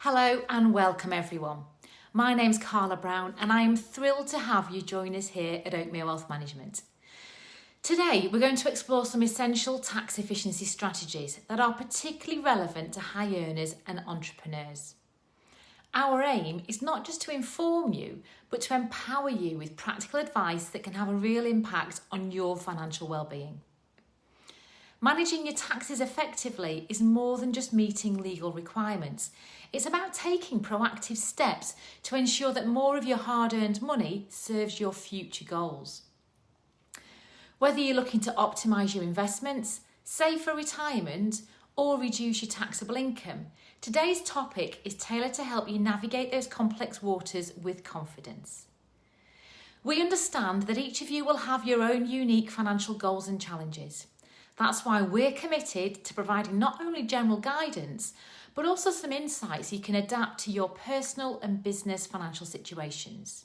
Hello and welcome everyone. My name's Carla Brown and I am thrilled to have you join us here at Oakmere Wealth Management. Today we're going to explore some essential tax efficiency strategies that are particularly relevant to high earners and entrepreneurs. Our aim is not just to inform you, but to empower you with practical advice that can have a real impact on your financial well-being. Managing your taxes effectively is more than just meeting legal requirements. It's about taking proactive steps to ensure that more of your hard-earned money serves your future goals. Whether you're looking to optimise your investments, save for retirement, or reduce your taxable income, today's topic is tailored to help you navigate those complex waters with confidence. We understand that each of you will have your own unique financial goals and challenges. That's why we're committed to providing not only general guidance, but also some insights you can adapt to your personal and business financial situations.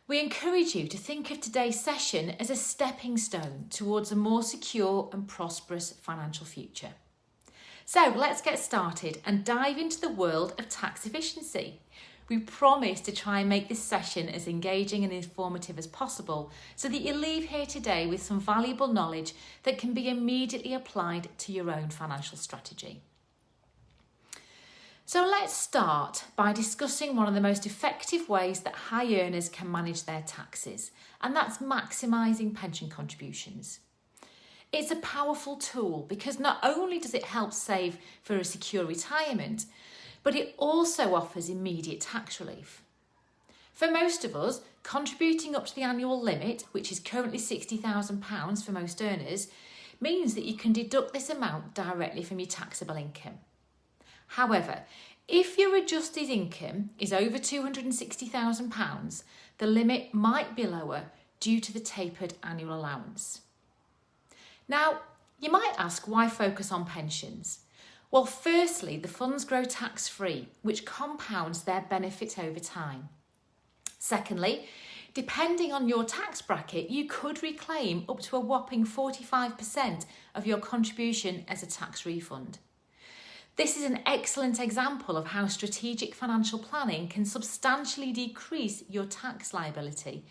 We encourage you to think of today's session as a stepping stone towards a more secure and prosperous financial future. So let's get started and dive into the world of tax efficiency. We promise to try and make this session as engaging and informative as possible so that you leave here today with some valuable knowledge that can be immediately applied to your own financial strategy. So let's start by discussing one of the most effective ways that high earners can manage their taxes, and that's maximising pension contributions. It's a powerful tool because not only does it help save for a secure retirement, but it also offers immediate tax relief. For most of us, contributing up to the annual limit, which is currently £60,000 for most earners, means that you can deduct this amount directly from your taxable income. However, if your adjusted income is over £260,000, the limit might be lower due to the tapered annual allowance. Now, you might ask, why focus on pensions? Well, firstly, the funds grow tax-free, which compounds their benefit over time. Secondly, depending on your tax bracket, you could reclaim up to a whopping 45% of your contribution as a tax refund. This is an excellent example of how strategic financial planning can substantially decrease your tax liability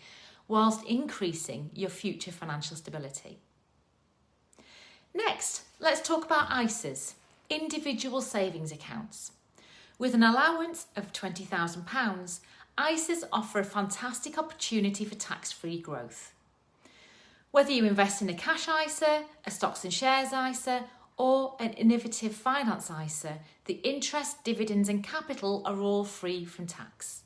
whilst increasing your future financial stability. Next, let's talk about ISAs, individual savings accounts. With an allowance of £20,000, ISAs offer a fantastic opportunity for tax-free growth. Whether you invest in a cash ISA, a stocks and shares ISA, or an innovative finance ISA, the interest, dividends and capital are all free from tax.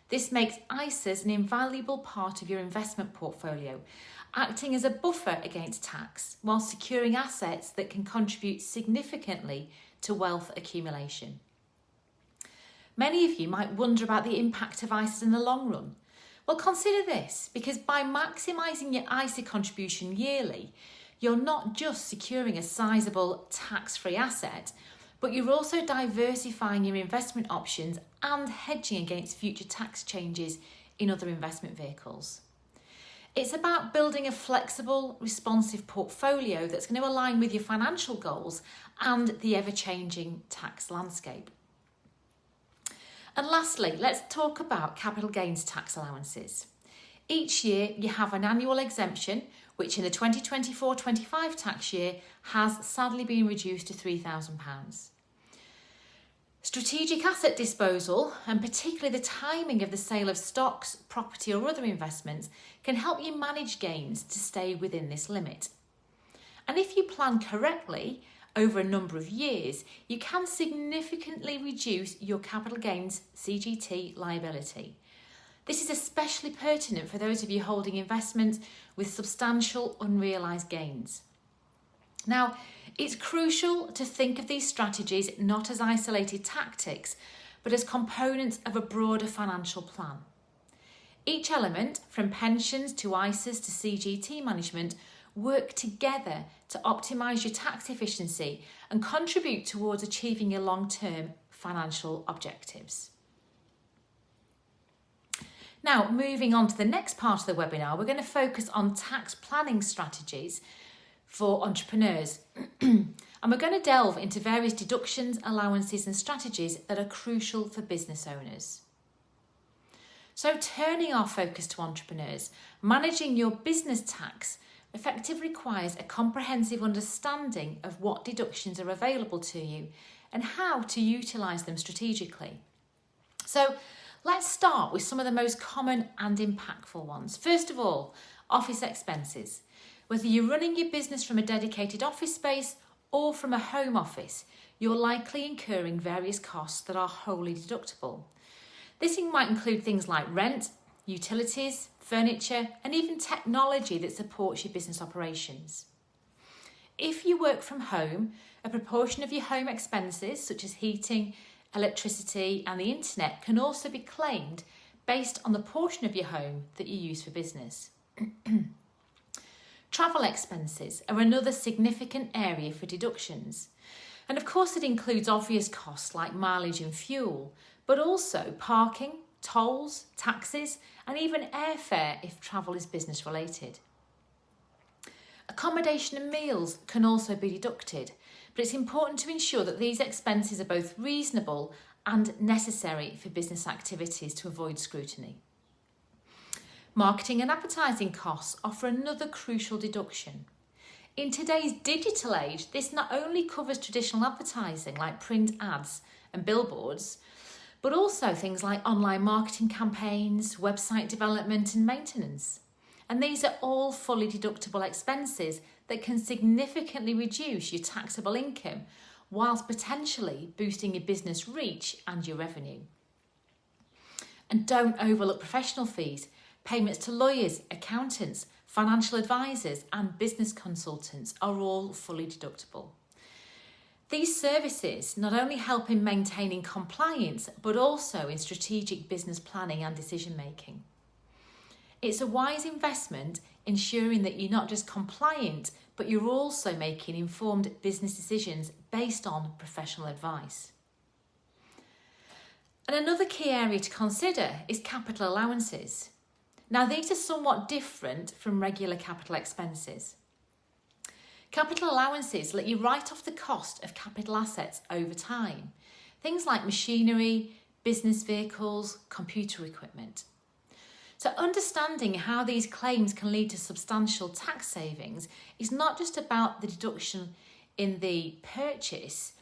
This makes ISAs an invaluable part of your investment portfolio, acting as a buffer against tax while securing assets that can contribute significantly to wealth accumulation. Many of you might wonder about the impact of ISAs in the long run. Well, consider this, because by maximising your ISA contribution yearly, you're not just securing a sizable tax-free asset, but you're also diversifying your investment options and hedging against future tax changes in other investment vehicles. It's about building a flexible, responsive portfolio that's going to align with your financial goals and the ever-changing tax landscape. And lastly, let's talk about capital gains tax allowances. Each year you have an annual exemption, which in the 2024-25 tax year has sadly been reduced to £3,000. Strategic asset disposal, and particularly the timing of the sale of stocks, property or other investments, can help you manage gains to stay within this limit. And if you plan correctly over a number of years, you can significantly reduce your capital gains CGT liability. This is especially pertinent for those of you holding investments with substantial unrealised gains. Now, it's crucial to think of these strategies not as isolated tactics, but as components of a broader financial plan. Each element, from pensions to ISAs to CGT management, work together to optimise your tax efficiency and contribute towards achieving your long-term financial objectives. Now, moving on to the next part of the webinar, we're going to focus on tax planning strategies for entrepreneurs. And we're going to delve into various deductions, allowances and strategies that are crucial for business owners. So turning our focus to entrepreneurs, managing your business tax effectively requires a comprehensive understanding of what deductions are available to you and how to utilise them strategically. So let's start with some of the most common and impactful ones. First of all, office expenses. Whether you're running your business from a dedicated office space or from a home office, you're likely incurring various costs that are wholly deductible. This might include things like rent, utilities, furniture, and even technology that supports your business operations. If you work from home, a proportion of your home expenses, such as heating, electricity, and the internet, can also be claimed based on the portion of your home that you use for business. Travel expenses are another significant area for deductions. And of course, it includes obvious costs like mileage and fuel, but also parking, tolls, taxes, and even airfare if travel is business related. Accommodation and meals can also be deducted, but it's important to ensure that these expenses are both reasonable and necessary for business activities to avoid scrutiny. Marketing and advertising costs offer another crucial deduction. In today's digital age, this not only covers traditional advertising like print ads and billboards, but also things like online marketing campaigns, website development and maintenance. And these are all fully deductible expenses that can significantly reduce your taxable income whilst potentially boosting your business reach and your revenue. And don't overlook professional fees. Payments to lawyers, accountants, financial advisors and business consultants are all fully deductible. These services not only help in maintaining compliance, but also in strategic business planning and decision making. It's a wise investment, ensuring that you're not just compliant, but you're also making informed business decisions based on professional advice. And another key area to consider is capital allowances. Now, these are somewhat different from regular capital expenses. Capital allowances let you write off the cost of capital assets over time, things like machinery, business vehicles, computer equipment. So understanding how these claims can lead to substantial tax savings is not just about the deduction in the purchase,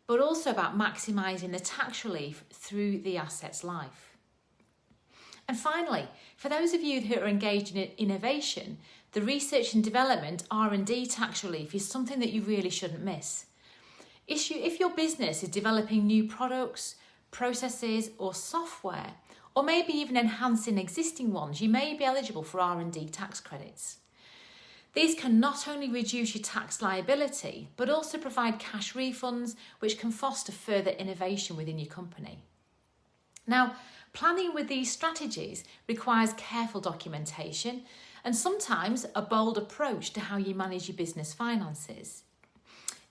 but also about maximising the tax relief through the asset's life. And finally, for those of you who are engaged in innovation, the research and development R&D tax relief is something that you really shouldn't miss. If your business is developing new products, processes or software, or maybe even enhancing existing ones, you may be eligible for R&D tax credits. These can not only reduce your tax liability, but also provide cash refunds, which can foster further innovation within your company. Now, planning with these strategies requires careful documentation and sometimes a bold approach to how you manage your business finances.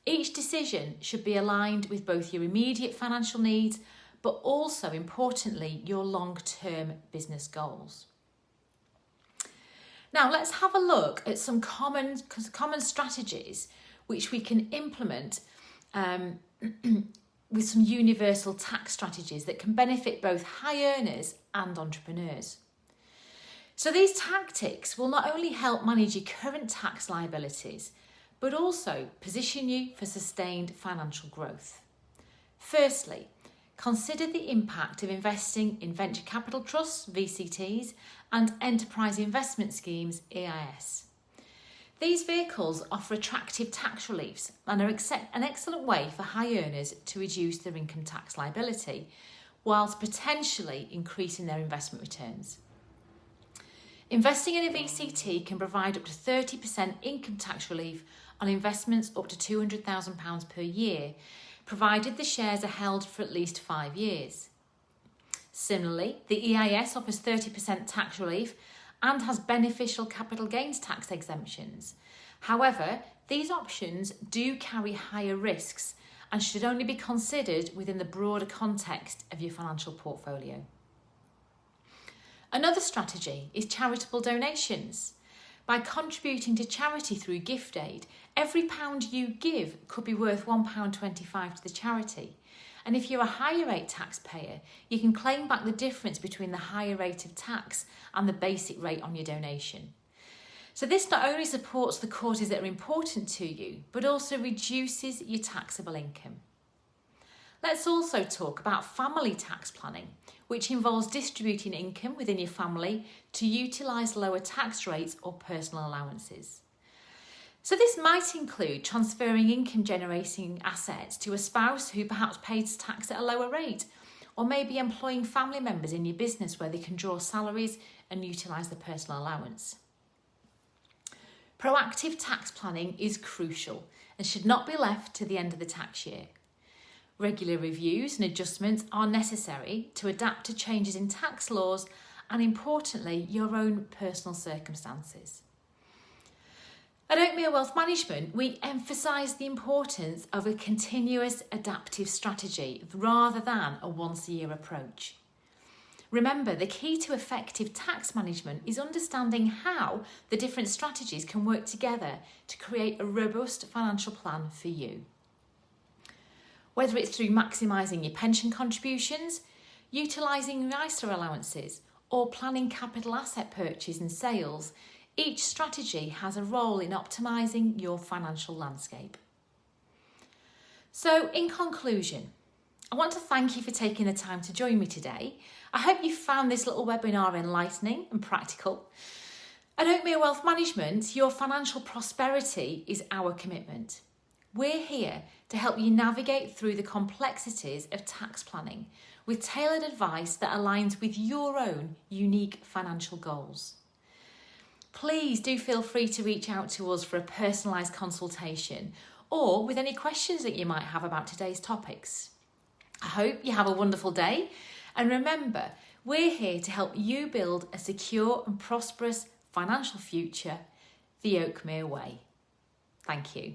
Each decision should be aligned with both your immediate financial needs, but also, importantly, your long-term business goals. Now, let's have a look at some common strategies which we can implement with some universal tax strategies that can benefit both high earners and entrepreneurs. So these tactics will not only help manage your current tax liabilities, but also position you for sustained financial growth. Firstly, consider the impact of investing in venture capital trusts, VCTs, and enterprise investment schemes, EIS. These vehicles offer attractive tax reliefs and are an excellent way for high earners to reduce their income tax liability, whilst potentially increasing their investment returns. Investing in a VCT can provide up to 30% income tax relief on investments up to £200,000 per year, provided the shares are held for at least 5 years. Similarly, the EIS offers 30% tax relief and has beneficial capital gains tax exemptions. However, these options do carry higher risks and should only be considered within the broader context of your financial portfolio. Another strategy is charitable donations. By contributing to charity through gift aid, every pound you give could be worth £1.25 to the charity. And if you're a higher rate taxpayer, you can claim back the difference between the higher rate of tax and the basic rate on your donation. So this not only supports the causes that are important to you, but also reduces your taxable income. Let's also talk about family tax planning, which involves distributing income within your family to utilise lower tax rates or personal allowances. So this might include transferring income generating assets to a spouse who perhaps pays tax at a lower rate, or maybe employing family members in your business where they can draw salaries and utilise the personal allowance. Proactive tax planning is crucial and should not be left to the end of the tax year. Regular reviews and adjustments are necessary to adapt to changes in tax laws and, importantly, your own personal circumstances. At Oakmere Wealth Management, we emphasise the importance of a continuous adaptive strategy rather than a once-a-year approach. Remember, the key to effective tax management is understanding how the different strategies can work together to create a robust financial plan for you. Whether it's through maximising your pension contributions, utilising ISA allowances, or planning capital asset purchase and sales, each strategy has a role in optimising your financial landscape. So, in conclusion, I want to thank you for taking the time to join me today. I hope you found this little webinar enlightening and practical. At Oakmere Wealth Management, your financial prosperity is our commitment. We're here to help you navigate through the complexities of tax planning with tailored advice that aligns with your own unique financial goals. Please do feel free to reach out to us for a personalised consultation or with any questions that you might have about today's topics. I hope you have a wonderful day, and remember, we're here to help you build a secure and prosperous financial future the Oakmere way. Thank you.